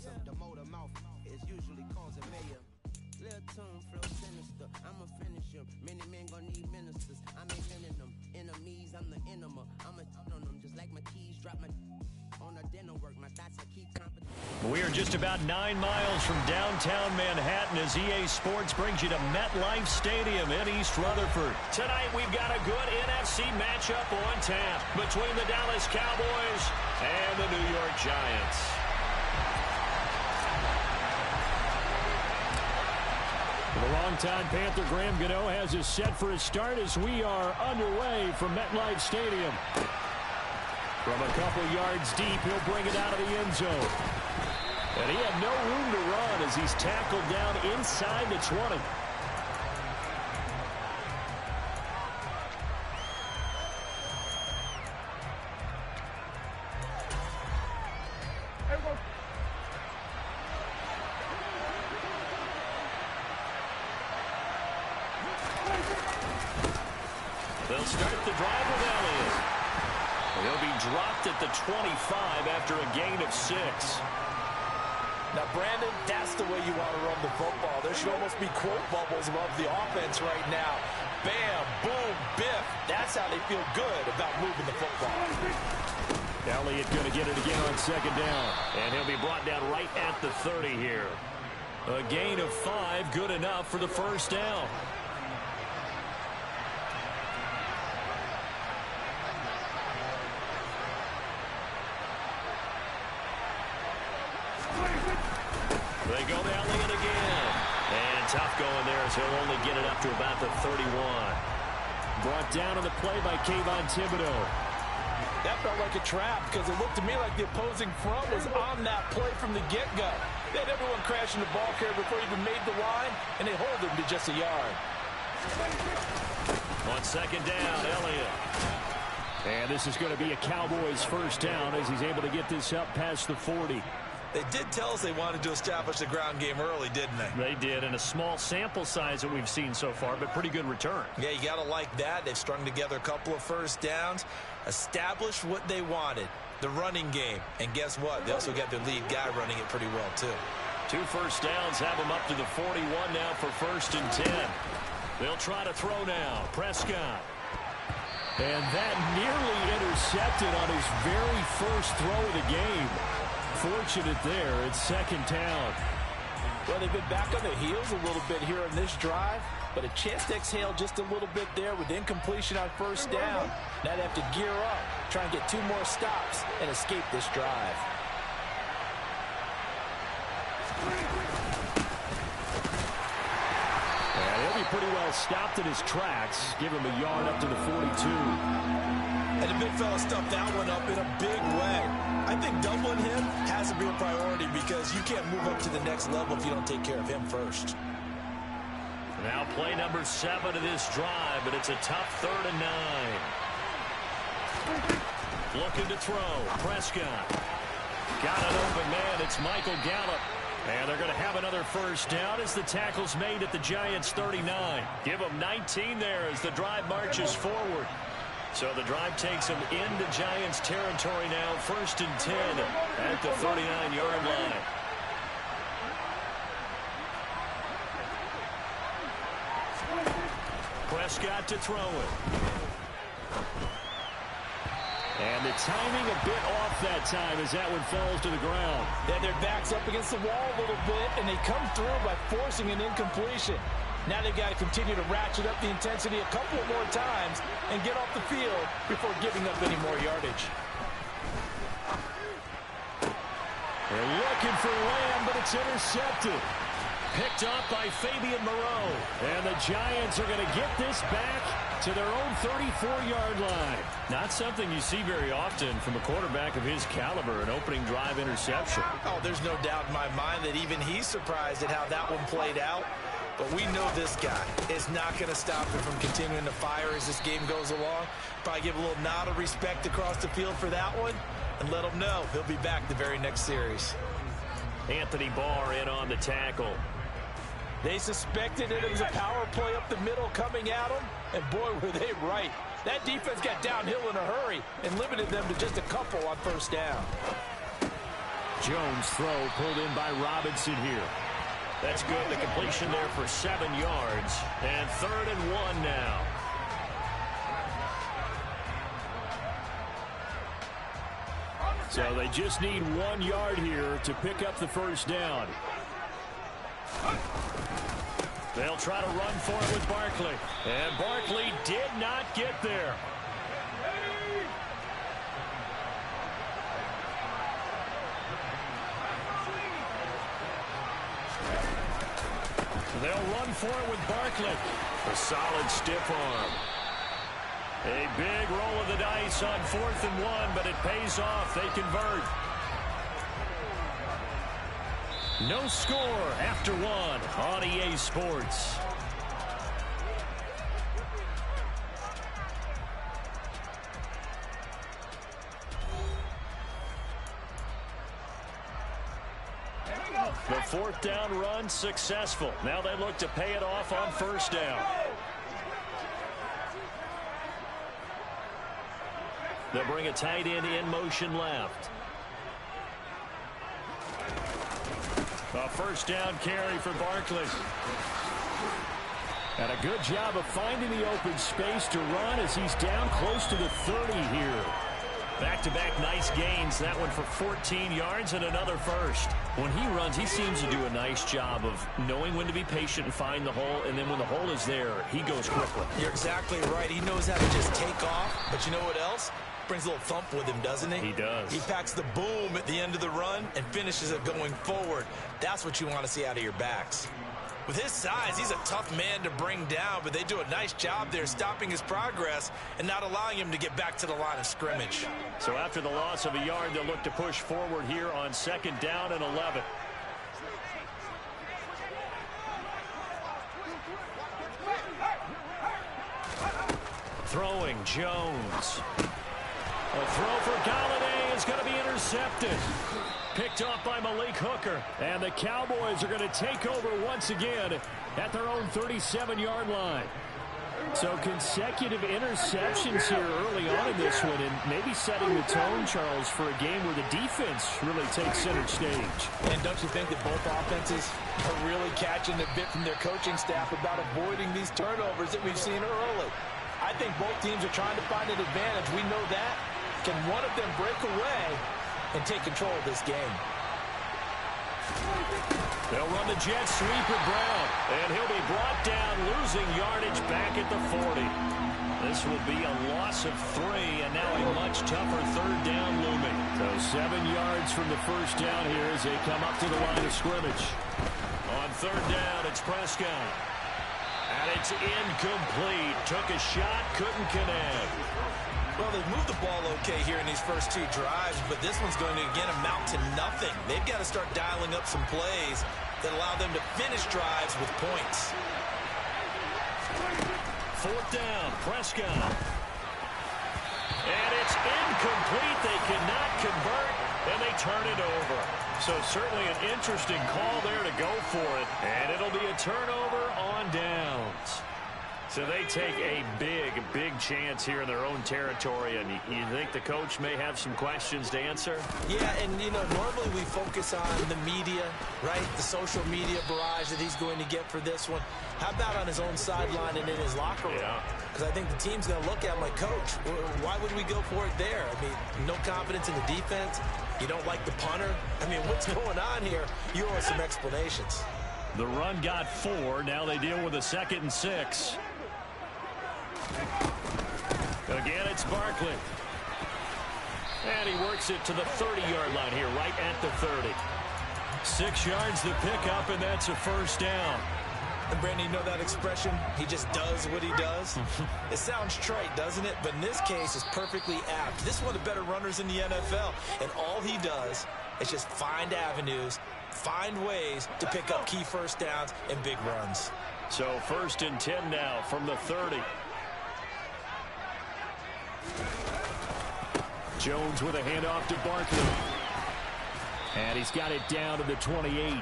aggressive. The motor mouth is usually causing mayor. Lil' tune flow sinister, I'ma finish him. Many men gon' need ministers, I make men in them. Enemies, I'm the enema. I'ma on them just like my keys. Drop my on a dinner work, my thoughts I keep confident. We are just about 9 miles from downtown Manhattan as EA Sports brings you to MetLife Stadium in East Rutherford. Tonight we've got a good NFC matchup on tap between the Dallas Cowboys and the New York Giants. The longtime Panther Graham Gano has us set for a start as we are underway from MetLife Stadium. From a couple yards deep, he'll bring it out of the end zone. And he had no room to run as he's tackled down inside the 20. They'll start the drive with Elliott. He'll be dropped at the 25 after a gain of 6. Now, Brandon, that's the way you want to run the football. There should almost be quote bubbles above the offense right now. Bam, boom, biff. That's how they feel good about moving the football. Elliott going to get it again on second down. And he'll be brought down right at the 30 here. A gain of 5, good enough for the first down. They go to Elliott again. And tough going there as he'll only get it up to about the 31. Brought down on the play by Kayvon Thibodeaux. That felt like a trap because it looked to me like the opposing front was on that play from the get-go. They had everyone crashing the ball carrier before he even made the line, and they hold him to just a yard. On second down, Elliott. And this is going to be a Cowboys first down as he's able to get this up past the 40. They did tell us they wanted to establish the ground game early, didn't they? They did, and a small sample size that we've seen so far, but pretty good return. Yeah, you got to like that. They've strung together a couple of first downs, established what they wanted, the running game. And guess what? They also got their lead guy running it pretty well, too. 2 first downs have them up to the 41 now for 1st and 10. They'll try to throw now. Prescott. And that nearly intercepted on his very first throw of the game. Fortunate there. It's second down. Well, they've been back on their heels a little bit here on this drive, but a chance to exhale just a little bit there with incompletion on first down. Now they have to gear up, try and get 2 more stops and escape this drive. And he'll be pretty well stopped in his tracks. Give him a yard up to the 42. And the big fella stuffed that one up in a big way. I think doubling him has to be a priority because you can't move up to the next level if you don't take care of him first. Now play number 7 of this drive, but it's a tough 3rd and 9. Looking to throw. Prescott. Got an open man. It's Michael Gallup. And they're going to have another first down as the tackle's made at the Giants' 39. Give them 19 there as the drive marches forward. So the drive takes them into Giants territory now, 1st and 10 at the 39-yard line. Prescott to throw it. And the timing a bit off that time as that one falls to the ground. Yeah, their back's up against the wall a little bit, and they come through by forcing an incompletion. Now they've got to continue to ratchet up the intensity a couple of more times and get off the field before giving up any more yardage. They're looking for Lamb, but it's intercepted. Picked up by Fabian Moreau. And the Giants are going to get this back to their own 34-yard line. Not something you see very often from a quarterback of his caliber, an opening drive interception. Oh, there's no doubt in my mind that even he's surprised at how that one played out. But we know this guy is not going to stop him from continuing to fire as this game goes along. Probably give a little nod of respect across the field for that one and let him know he'll be back the very next series. Anthony Barr in on the tackle. They suspected it was a power play up the middle coming at them, and boy, were they right. That defense got downhill in a hurry and limited them to just a couple on first down. Jones throw pulled in by Robinson here. That's good. The completion there for 7 yards. And 3rd and 1 now. So they just need 1 yard here to pick up the first down. They'll try to run for it with Barkley. And Barkley did not get there. They'll run for it with Barkley. A solid stiff arm. A big roll of the dice on 4th and 1, but it pays off. They convert. No score after 1 on EA Sports. The 4th down run successful. Now they look to pay it off on 1st down. They'll bring a tight end in motion left. A 1st down carry for Barkley. And a good job of finding the open space to run as he's down close to the 30 here. Back-to-back nice gains. That one for 14 yards and another first. When he runs, he seems to do a nice job of knowing when to be patient and find the hole, and then when the hole is there, he goes quickly. You're exactly right. He knows how to just take off, but you know what else? Brings a little thump with him, doesn't he? He does. He packs the boom at the end of the run and finishes it going forward. That's what you want to see out of your backs. With his size, he's a tough man to bring down, but they do a nice job there stopping his progress and not allowing him to get back to the line of scrimmage. So after the loss of a yard, they'll look to push forward here on 2nd down and 11. Throwing Jones. A throw for Golladay is going to be intercepted. Picked off by Malik Hooker. And the Cowboys are going to take over once again at their own 37-yard line. So consecutive interceptions here early on in this one, and maybe setting the tone, Charles, for a game where the defense really takes center stage. And don't you think that both offenses are really catching a bit from their coaching staff about avoiding these turnovers that we've seen early? I think both teams are trying to find an advantage. We know that. Can one of them break away and take control of this game? They'll run the jet sweep at Brown, and he'll be brought down, losing yardage back at the 40. This will be a loss of 3, and now a much tougher 3rd down looming. So 7 yards from the first down here as they come up to the line of scrimmage. On 3rd down, it's Prescott. And it's incomplete. Took a shot, couldn't connect. Well, they've moved the ball okay here in these first 2 drives, but this one's going to, again, amount to nothing. They've got to start dialing up some plays that allow them to finish drives with points. 4th down, Prescott. And it's incomplete. They cannot convert, and they turn it over. So certainly an interesting call there to go for it, and it'll be a turnover on downs. So they take a big chance here in their own territory, and you think the coach may have some questions to answer? Yeah, and, you know, normally we focus on the media, right? The social media barrage that he's going to get for this one. How about on his own sideline and in his locker room? Because I think the team's going to look at him like, Coach, why would we go for it there? I mean, no confidence in the defense. You don't like the punter. I mean, what's going on here? You owe us some explanations. The run got 4. Now they deal with a 2nd and 6. Again, it's Barkley. And he works it to the 30-yard line here, right at the 30. 6 yards the pickup, and that's a 1st down. And Brandon, you know that expression? He just does what he does. It sounds trite, doesn't it? But in this case, it's perfectly apt. This is one of the better runners in the NFL. And all he does is just find avenues, find ways to pick up key 1st downs and big runs. So 1st and 10 now from the 30. Jones with a handoff to Barkley. And he's got it down to the 28.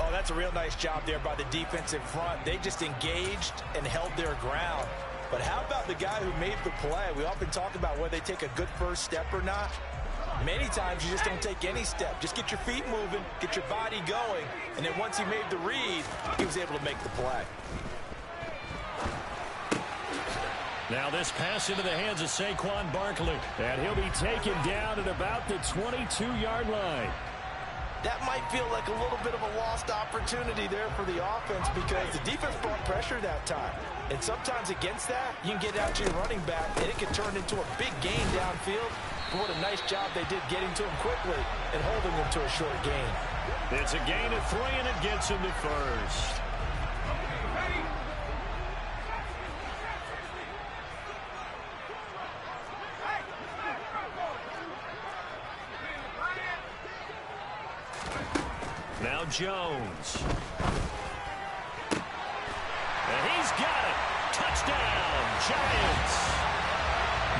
Oh, that's a real nice job there by the defensive front. They just engaged and held their ground. But how about the guy who made the play? We often talk about whether they take a good first step or not. Many times you just don't take any step. Just get your feet moving, get your body going, and then once he made the read, he was able to make the play. Now this pass into the hands of Saquon Barkley, and he'll be taken down at about the 22-yard line. That might feel like a little bit of a lost opportunity there for the offense because the defense brought pressure that time. And sometimes against that, you can get out to your running back, and it can turn into a big gain downfield. But what a nice job they did getting to him quickly and holding him to a short gain. It's a gain of 3, and it gets him to first. Now Jones. And he's got it. Touchdown, Giants.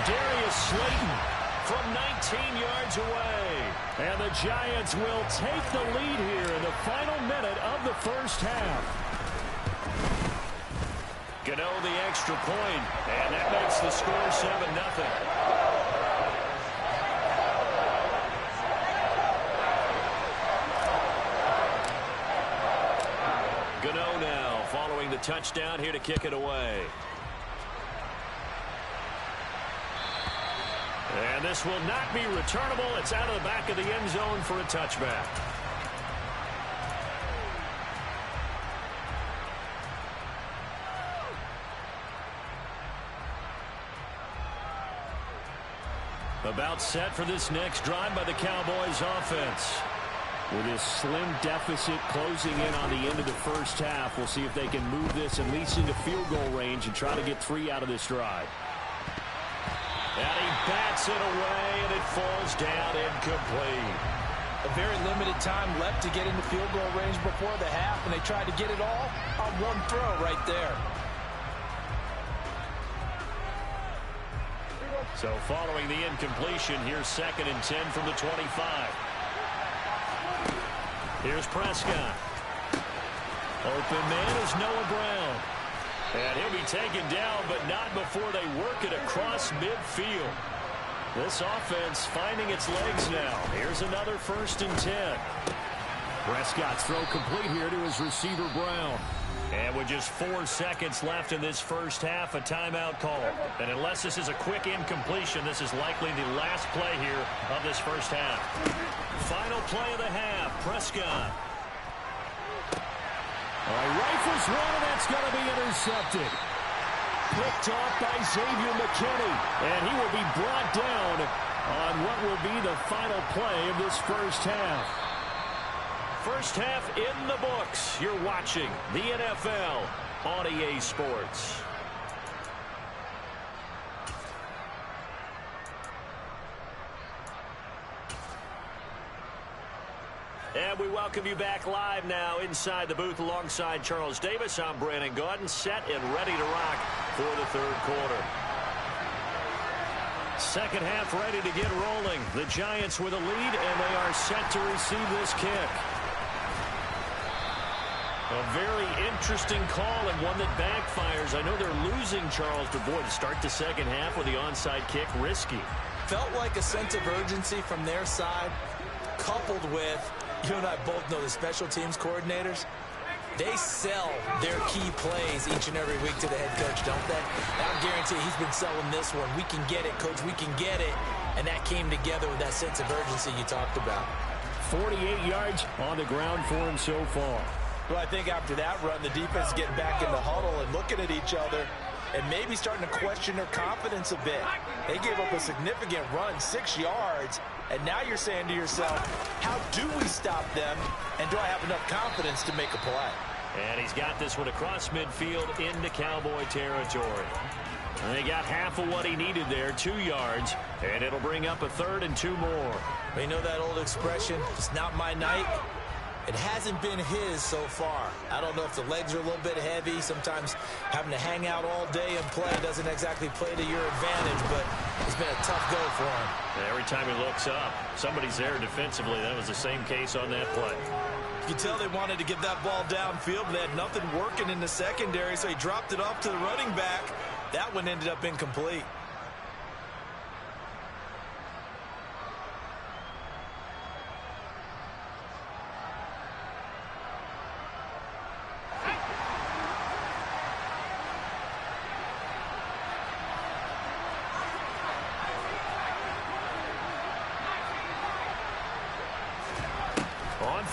Darius Slayton from 19 yards away. And the Giants will take the lead here in the final minute of the first half. Gano the extra point, and that makes the score 7-0. Gano now following the touchdown here to kick it away. And this will not be returnable. It's out of the back of the end zone for a touchback. About set for this next drive by the Cowboys offense. With this slim deficit closing in on the end of the first half, we'll see if they can move this at least into field goal range and try to get 3 out of this drive. And he bats it away, and it falls down incomplete. A very limited time left to get into field goal range before the half, and they tried to get it all on one throw right there. So following the incompletion, here's 2nd and 10 from the 25. Here's Prescott. Open man is Noah Brown. And he'll be taken down, but not before they work it across midfield. This offense finding its legs now. Here's another 1st and 10. Prescott's throw complete here to his receiver, Brown. And with just 4 seconds left in this first half, a timeout call. And unless this is a quick incompletion, this is likely the last play here of this first half. Final play of the half, Prescott. Rifles one, and that's going to be intercepted. Picked off by Xavier McKinney. And he will be brought down on what will be the final play of this first half. First half in the books. You're watching the NFL on EA Sports. And we welcome you back live now inside the booth alongside Charles Davis. I'm Brandon Gaudin, set and ready to rock for the third quarter. Second half ready to get rolling. The Giants with a lead, and they are set to receive this kick. A very interesting call and one that backfires. I know they're losing, Charles, but boy, to start the second half with the onside kick, risky. Felt like a sense of urgency from their side, coupled with, you and I both know the special teams coordinators, they sell their key plays each and every week to the head coach, don't they? I guarantee he's been selling this one. We can get it, coach, we can get it. And that came together with that sense of urgency you talked about. 48 yards on the ground for him so far. Well, I think after that run, the defense getting back in the huddle and looking at each other and maybe starting to question their confidence a bit. They gave up a significant run, 6 yards, and now you're saying to yourself, how do we stop them, and do I have enough confidence to make a play? And he's got this one across midfield into Cowboy territory. And they got half of what he needed there, 2 yards, and it'll bring up a 3rd and 2 more. You know that old expression, it's not my night? It hasn't been his so far. I don't know if the legs are a little bit heavy. Sometimes having to hang out all day and play doesn't exactly play to your advantage, but it's been a tough go for him. And every time he looks up, somebody's there defensively. That was the same case on that play. You can tell they wanted to get that ball downfield, but they had nothing working in the secondary, so he dropped it off to the running back. That one ended up incomplete.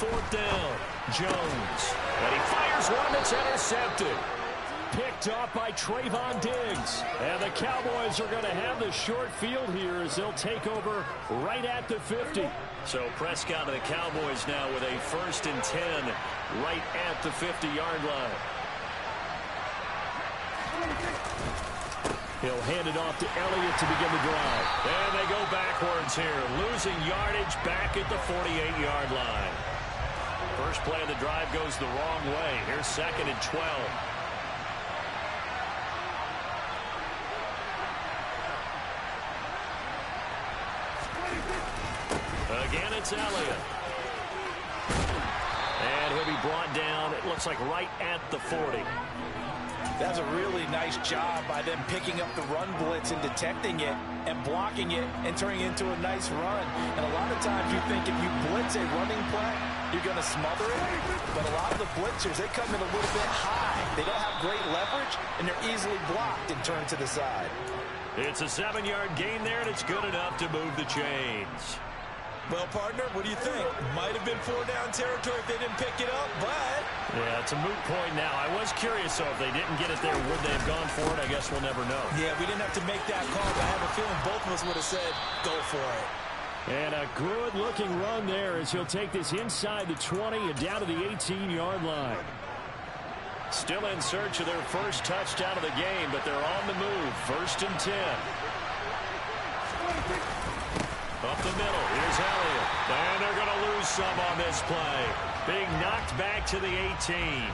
4th down. Jones. And he fires one that's intercepted. Picked off by Trayvon Diggs. And the Cowboys are going to have the short field here as they'll take over right at the 50. So Prescott and the Cowboys now with a 1st and 10 right at the 50-yard line. He'll hand it off to Elliott to begin the drive. And they go backwards here, losing yardage back at the 48-yard line. First play of the drive goes the wrong way. Here's 2nd and 12. Again, it's Elliott. And he'll be brought down, it looks like right at the 40. That's a really nice job by them picking up the run blitz and detecting it and blocking it and turning it into a nice run. And a lot of times you think if you blitz a running play, you're going to smother it. But a lot of the blitzers, they come in a little bit high. They don't have great leverage, and they're easily blocked and turned to the side. It's a 7-yard gain there, and it's good enough to move the chains. Well, partner, what do you think? Might have been 4-down territory if they didn't pick it up, but... Yeah, it's a moot point now. I was curious, so if they didn't get it there, would they have gone for it? I guess we'll never know. Yeah, we didn't have to make that call, but I have a feeling both of us would have said, go for it. And a good-looking run there as he'll take this inside the 20 and down to the 18-yard line. Still in search of their first touchdown of the game, but they're on the move. 1st and 10. Up the middle, here's Elliott. And they're going to lose some on this play. Being knocked back to the 18.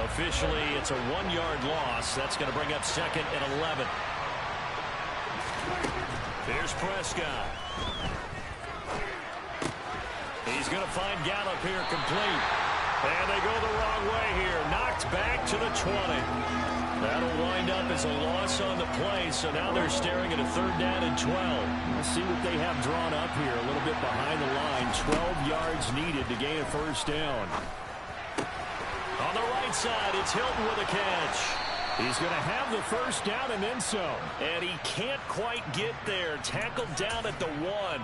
Officially, it's a 1-yard loss. That's going to bring up 2nd and 11. Here's Prescott. He's going to find Gallup here complete. And they go the wrong way here. Knocked back to the 20. That'll wind up as a loss on the play, so now they're staring at a 3rd down and 12. We'll see what they have drawn up here, a little bit behind the line. 12 yards needed to gain a 1st down. On the right side, it's Hilton with a catch. He's going to have the 1st down and then some. And he can't quite get there. Tackled down at the 1.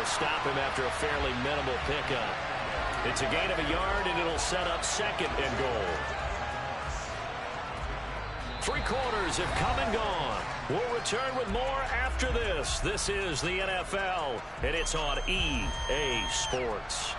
Stop him after a fairly minimal pickup. It's a gain of a yard, and it'll set up 2nd and goal. 3 quarters have come and gone. We'll return with more after this. This is the NFL, and it's on EA Sports.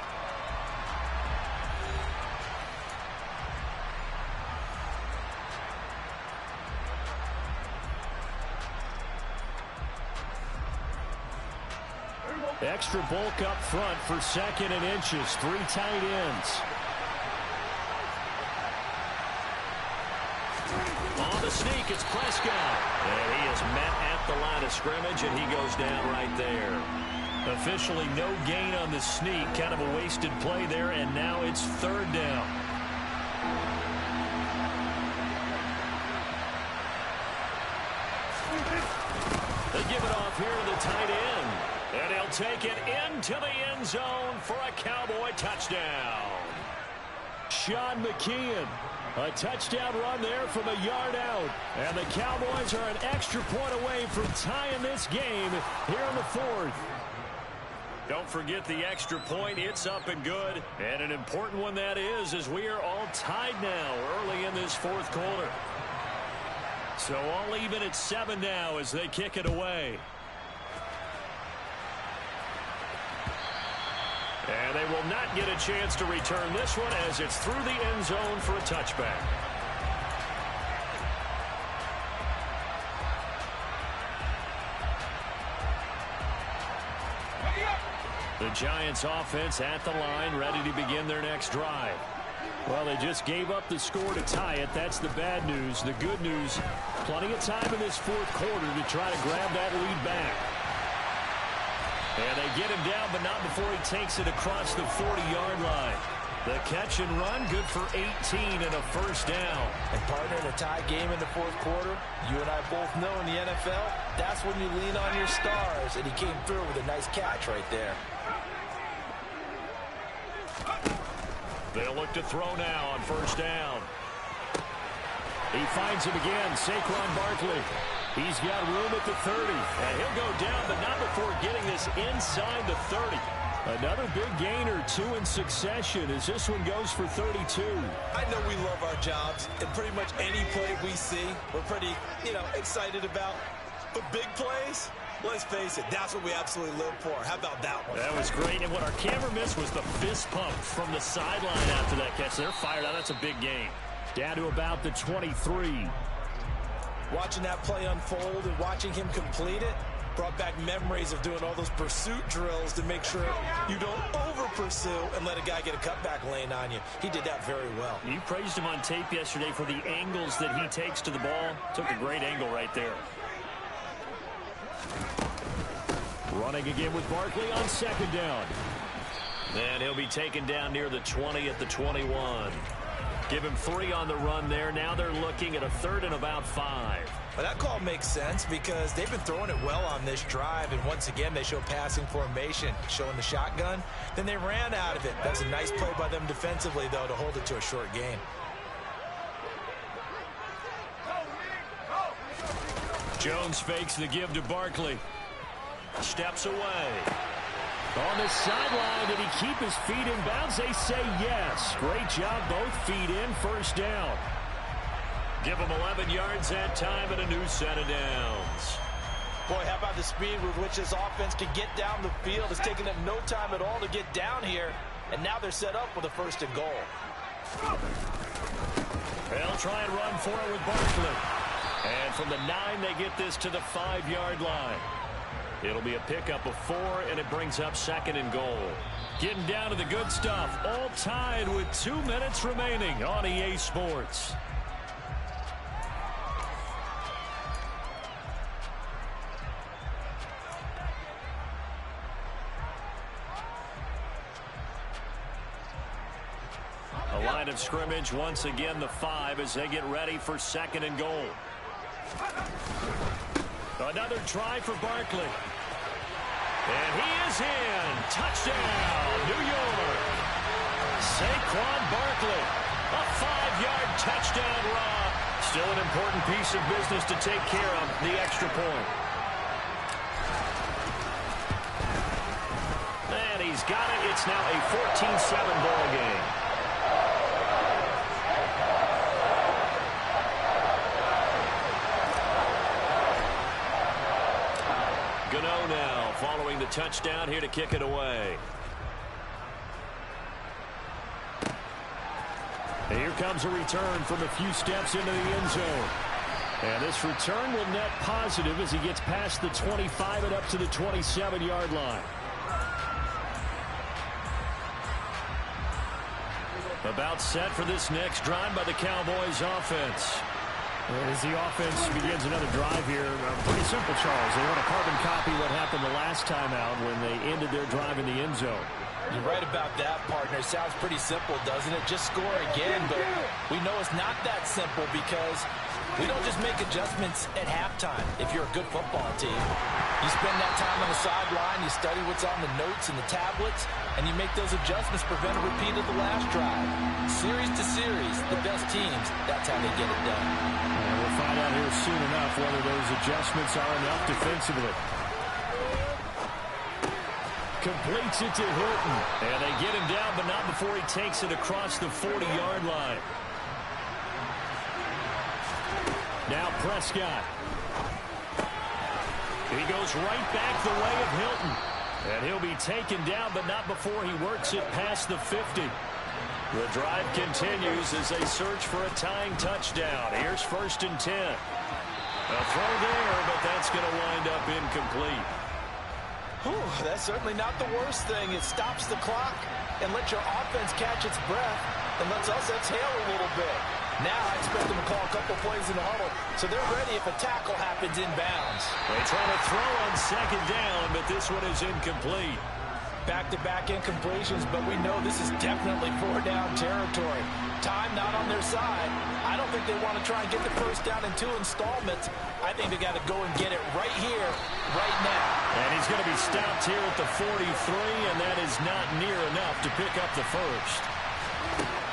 Extra bulk up front for 2nd and inches. 3 tight ends. On the sneak, it's Prescott. And he is met at the line of scrimmage, and he goes down right there. Officially no gain on the sneak. Kind of a wasted play there, and now it's 3rd down. They give it off here to the tight end. And he'll take it into the end zone for a Cowboy touchdown. Sean McKeon, a touchdown run there from a yard out. And the Cowboys are an extra point away from tying this game here in the 4th. Don't forget the extra point. It's up and good. And an important one that is, as we are all tied now early in this 4th quarter. So all even at 7 now as they kick it away. And they will not get a chance to return this one as it's through the end zone for a touchback. The Giants offense at the line, ready to begin their next drive. Well, they just gave up the score to tie it. That's the bad news. The good news, plenty of time in this 4th quarter to try to grab that lead back. And they get him down, but not before he takes it across the 40-yard line. The catch and run, good for 18 and a 1st down. And partner, in a tie game in the 4th quarter, you and I both know in the NFL, that's when you lean on your stars. And he came through with a nice catch right there. They'll look to throw now on first down. He finds him again, Saquon Barkley. He's got room at the 30, and he'll go down, but not before getting this inside the 30. Another big gainer, 2 in succession, as this one goes for 32. I know we love our jobs, and pretty much any play we see, we're pretty, excited about. But big plays, let's face it, that's what we absolutely live for. How about that one? That was great, and what our camera missed was the fist pump from the sideline after that catch. They're fired out. That's a big game. Down to about the 23. Watching that play unfold and watching him complete it brought back memories of doing all those pursuit drills to make sure you don't over-pursue and let a guy get a cutback lane on you. He did that very well. You praised him on tape yesterday for the angles that he takes to the ball. Took a great angle right there. Running again with Barkley on second down. And he'll be taken down near the 20 at the 21. Give him 3 on the run there. Now they're looking at a 3rd and about 5. Well, that call makes sense because they've been throwing it well on this drive, and once again they show passing formation, showing the shotgun. Then they ran out of it. That's a nice play by them defensively, though, to hold it to a short gain. Jones fakes the give to Barkley. Steps away. On the sideline, did he keep his feet in bounds? They say yes. Great job, both feet in, first down. Give him 11 yards that time and a new set of downs. Boy, how about the speed with which this offense can get down the field? It's taken them no time at all to get down here, and now they're set up with a 1st and goal. They'll try and run for it with Barkley. And from the 9, they get this to the 5-yard line. It'll be a pickup of 4, and it brings up 2nd and goal. Getting down to the good stuff, all tied with 2 minutes remaining on EA Sports. A line of scrimmage, once again the 5 as they get ready for 2nd and goal. Another try for Barkley. And he is in. Touchdown, New York. Saquon Barkley. A 5-yard touchdown run. Still an important piece of business to take care of, the extra point. And he's got it. It's now a 14-7 ball game. Gano now following the touchdown here to kick it away. And here comes a return from a few steps into the end zone. And this return will net positive as he gets past the 25 and up to the 27-yard line. About set for this next drive by the Cowboys offense. As the offense begins another drive here, pretty simple, Charles. They want to carbon copy what happened the last time out when they ended their drive in the end zone. You're right about that, partner. Sounds pretty simple, doesn't it? Just score again, but we know it's not that simple because we don't just make adjustments at halftime if you're a good football team. You spend that time on the sideline, you study what's on the notes and the tablets, and you make those adjustments, prevent a repeat of the last drive. Series to series, the best teams, that's how they get it done. And we'll find out here soon enough whether those adjustments are enough defensively. Completes it to Hilton. And they get him down, but not before he takes it across the 40-yard line. Now Prescott. He goes right back the way of Hilton. And he'll be taken down, but not before he works it past the 50. The drive continues as they search for a tying touchdown. Here's 1st and 10. A throw there, but that's going to wind up incomplete. Whew, that's certainly not the worst thing. It stops the clock and lets your offense catch its breath and lets us exhale a little bit. Now I expect them to call a couple plays in the huddle, so they're ready if a tackle happens inbounds. They try to throw on 2nd down, but this one is incomplete. Back-to-back incompletions, but we know this is definitely 4-down territory. Time not on their side. I don't think they want to try and get the 1st down in 2 installments. I think they got to go and get it right here, right now. And he's going to be stopped here at the 43, and that is not near enough to pick up the 1st.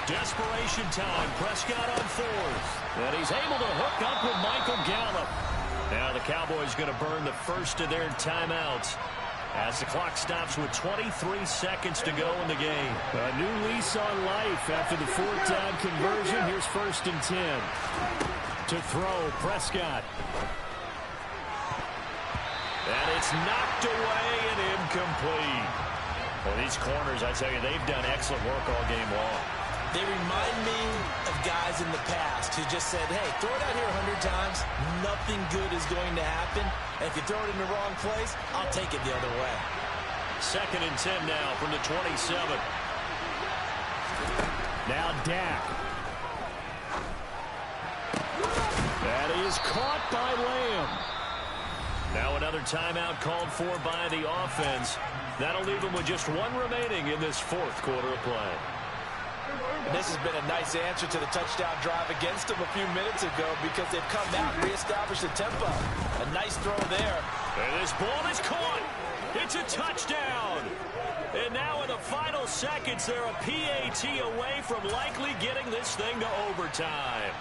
Desperation time. Prescott on fourth. And he's able to hook up with Michael Gallup. Now the Cowboys going to burn the first of their timeouts as the clock stops with 23 seconds to go in the game. A new lease on life after the fourth down conversion. Here's 1st and 10. To throw, Prescott. And it's knocked away and incomplete. Well, these corners, I tell you, they've done excellent work all game long. They remind me of guys in the past who just said, hey, throw it out here 100 times. Nothing good is going to happen. And if you throw it in the wrong place, I'll take it the other way. 2nd and 10 now from the 27. Now Dak. That is caught by Lamb. Now another timeout called for by the offense. That'll leave them with just one remaining in this fourth quarter of play. And this has been a nice answer to the touchdown drive against them a few minutes ago because they've come out and reestablished the tempo. A nice throw there. And this ball is caught. It's a touchdown. And now in the final seconds, they're a PAT away from likely getting this thing to overtime.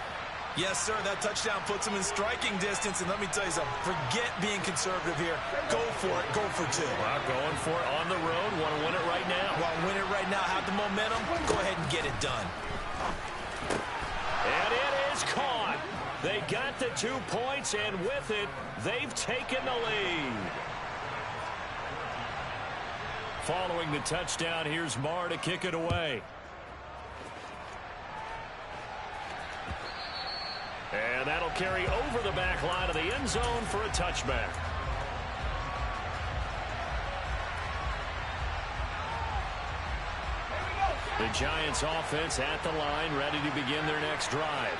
Yes, sir, that touchdown puts them in striking distance. And let me tell you something, forget being conservative here. Go for it, go for two. Well, going for it on the road. Want to win it right now. Want to win it right now, have the momentum, go ahead and get it done. And it is caught. They got the 2 points, and with it, they've taken the lead. Following the touchdown, here's Marr to kick it away. And that'll carry over the back line of the end zone for a touchback. The Giants offense at the line, ready to begin their next drive.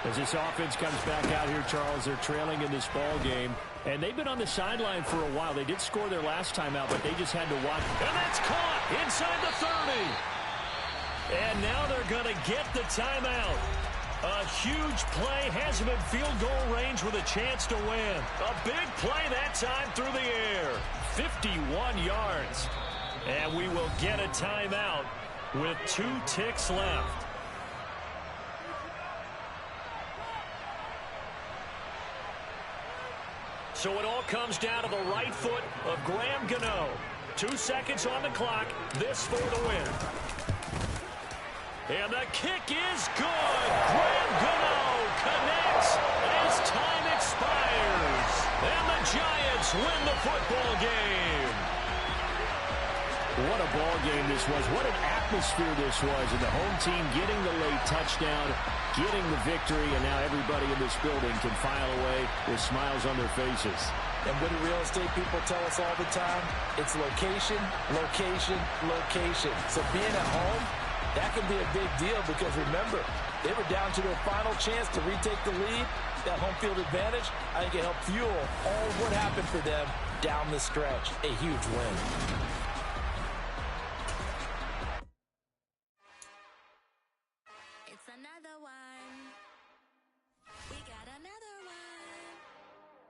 As this offense comes back out here, Charles, they're trailing in this ball game. And they've been on the sideline for a while. They did score their last time out, but they just had to watch. And that's caught inside the 30. And now they're going to get the timeout. A huge play, has him in field goal range with a chance to win. A big play that time through the air. 51 yards. And we will get a timeout with 2 ticks left. So it all comes down to the right foot of Graham Gano. 2 seconds on the clock. This for the win. And the kick is good. Graham Gano connects as time expires. And the Giants win the football game. What a ball game this was. What an atmosphere this was. And the home team getting the late touchdown, getting the victory, and now everybody in this building can file away with smiles on their faces. And what do real estate people tell us all the time? It's location, location, location. So being at home, that can be a big deal because, remember, they were down to their final chance to retake the lead. That home field advantage, I think it helped fuel all of what happened for them down the stretch. A huge win.